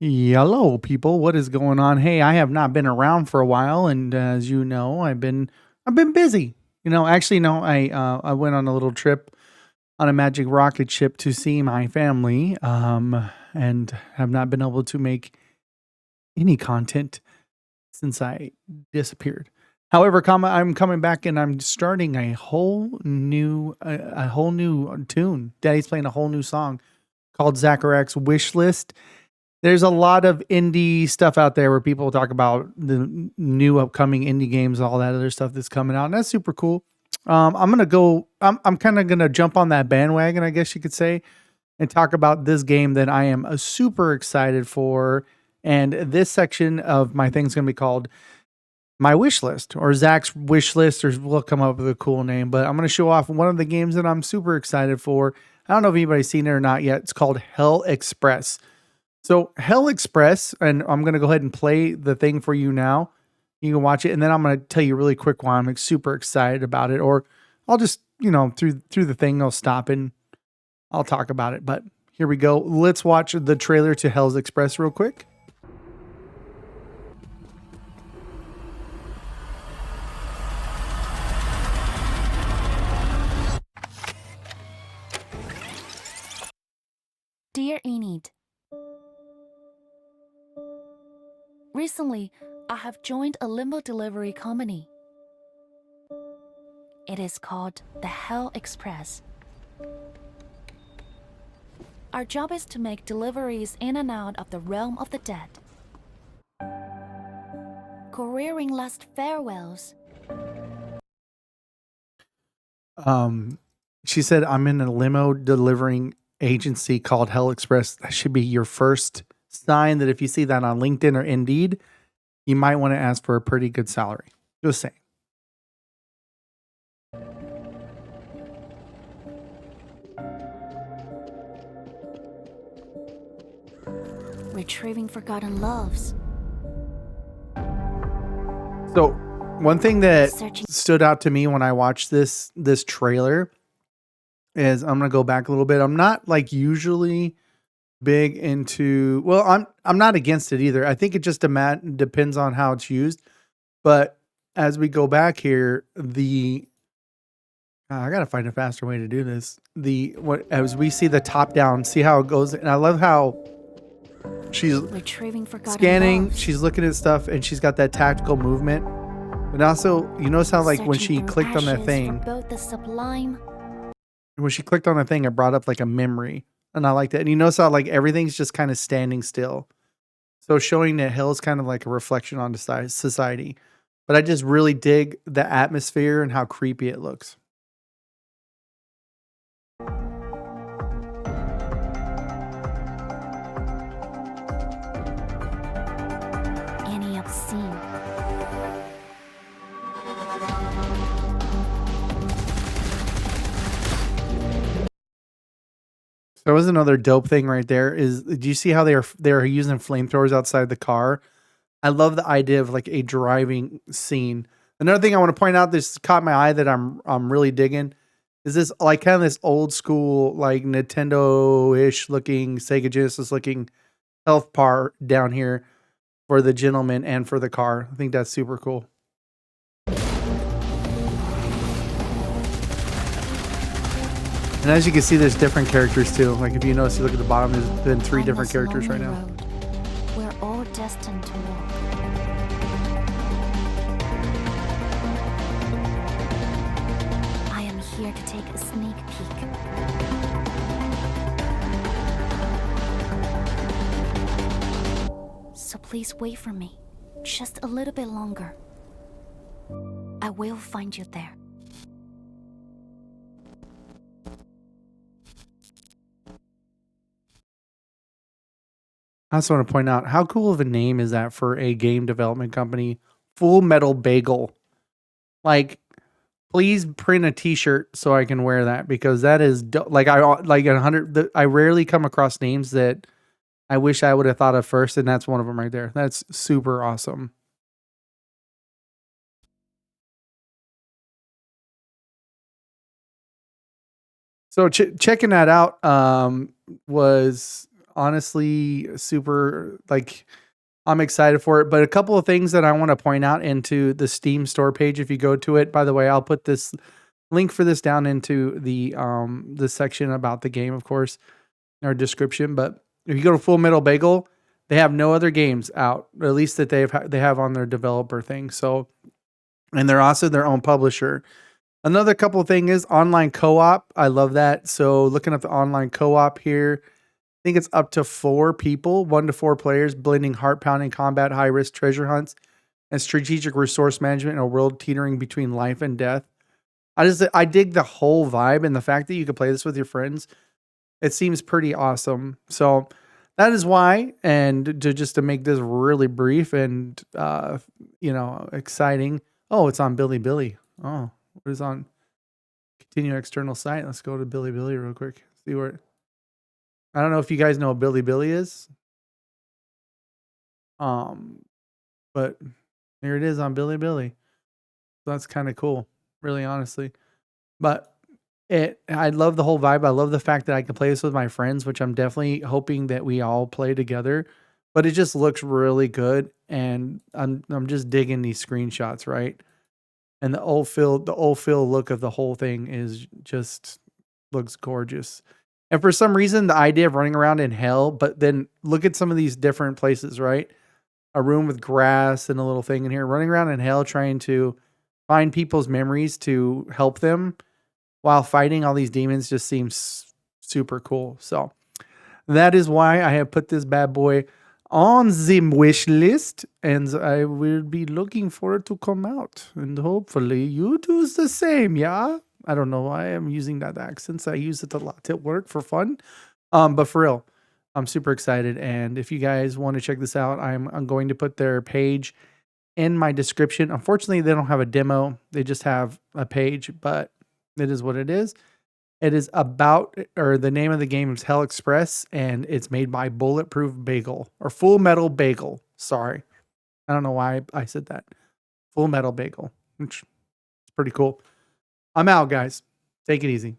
Hello, people. What is going on? Hey, I have not been around for a while, and as you know, I've been busy. Actually, no, I went on a little trip on a magic rocket ship to see my family, and have not been able to make any content since I disappeared. However, I'm coming back and I'm starting a whole new tune. Daddy's playing a whole new song called Zacharac's Wishlist. There's a lot of indie stuff out there where people talk about the new upcoming indie games, all that other stuff that's coming out, and that's super cool. I'm gonna go. I'm kind of gonna jump on that bandwagon, I guess you could say, and talk about this game that I am super excited for. And this section of my thing is gonna be called my wish list or Zach's wish list, or we'll come up with a cool name. But I'm gonna show off one of the games that I'm super excited for. I don't know if anybody's seen it or not yet. It's called Hell Express. So Hell Express, and I'm gonna go ahead and play the thing for you now. You can watch it, and then I'm gonna tell you really quick why I'm like, super excited about it. Or I'll just, through the thing, I'll stop and I'll talk about it. But here we go. Let's watch the trailer to Hell's Express real quick. Dear Enid, recently I have joined a limo delivery company. It is called the Hell Express. Our job is to make deliveries in and out of the realm of the dead, couriering last farewells. She said, I'm in a limo delivering agency called Hell Express. That should be your first sign that if you see that on LinkedIn or Indeed, you might want to ask for a pretty good salary. Just saying. Retrieving forgotten loves. So one thing that Searching. stood out to me when I watched this trailer is I'm gonna go back a little bit. I'm not like usually big into, well, I'm not against it either. I think it just depends on how it's used. But as we go back here, I gotta find a faster way to do this. The what as we see the top down, see how it goes, and I love how she's Retrieving forgotten scanning, loves. she's looking at stuff, and she's got that tactical movement. But also, you notice how like when she Searching through clicked on that ashes thing, for both the sublime. it brought up like a memory, and I like that. And you notice how like everything's just kind of standing still, so showing that Hill is kind of like a reflection on the society. But I just really dig the atmosphere and how creepy it looks. Any obscene. So that was another dope thing right there. Is do you see how they're using flamethrowers outside the car? I love the idea of like a driving scene. Another thing I want to point out this caught my eye that I'm really digging is this like kind of this old school like Nintendo-ish looking Sega Genesis looking health part down here for the gentleman and for the car. I think that's super cool. And as you can see, there's different characters too. Like if you notice, you look at the bottom, there's been three On different this characters right lonely now. road, we're all destined to walk. I am here to take a sneak peek. So please wait for me, just a little bit longer. I will find you there. I also want to point out how cool of a name is that for a game development company? Full Metal Bagel. Like, please print a T-shirt so I can wear that because that is like like 100. I rarely come across names that I wish I would have thought of first, and that's one of them right there. That's super awesome. So checking that out was honestly super, like, I'm excited for it. But a couple of things that I want to point out into the Steam store page, if you go to it, by the way, I'll put this link for this down into the section about the game, of course, or description. But if you go to Full Metal Bagel, they have no other games out, or at least that they have on their developer thing. So, and they're also their own publisher. Another couple thing is online co-op. I love that. So looking at the online co-op here, I think it's up to 4 people, 1 to 4 players, blending heart-pounding combat, high-risk treasure hunts, and strategic resource management in a world teetering between life and death. I dig the whole vibe, and the fact that you can play this with your friends, it seems pretty awesome. So that is why, and to make this really brief and exciting. Oh, it's on Billy. Oh, what is on? Continue external site. Let's go to Billy real quick. See where. I don't know if you guys know what Billy is. But here it is on Billy. So that's kind of cool, really honestly. But I love the whole vibe. I love the fact that I can play this with my friends, which I'm definitely hoping that we all play together. But it just looks really good, and I'm just digging these screenshots, right? And the old feel look of the whole thing is just looks gorgeous. And for some reason, the idea of running around in hell, but then look at some of these different places, right? A room with grass and a little thing in here, running around in hell trying to find people's memories to help them while fighting all these demons just seems super cool. So that is why I have put this bad boy on the wish list, and I will be looking for it to come out, and hopefully you do the same. Yeah, I don't know why I'm using that accent. I use it a lot at work for fun, but for real, I'm super excited. And if you guys want to check this out, I'm going to put their page in my description. Unfortunately, they don't have a demo; they just have a page, but it is what it is. It is about, or the name of the game is Hell Express, and it's made by Bulletproof Bagel, or Full Metal Bagel. Sorry. I don't know why I said that. Full Metal Bagel, which is pretty cool. I'm out, guys. Take it easy.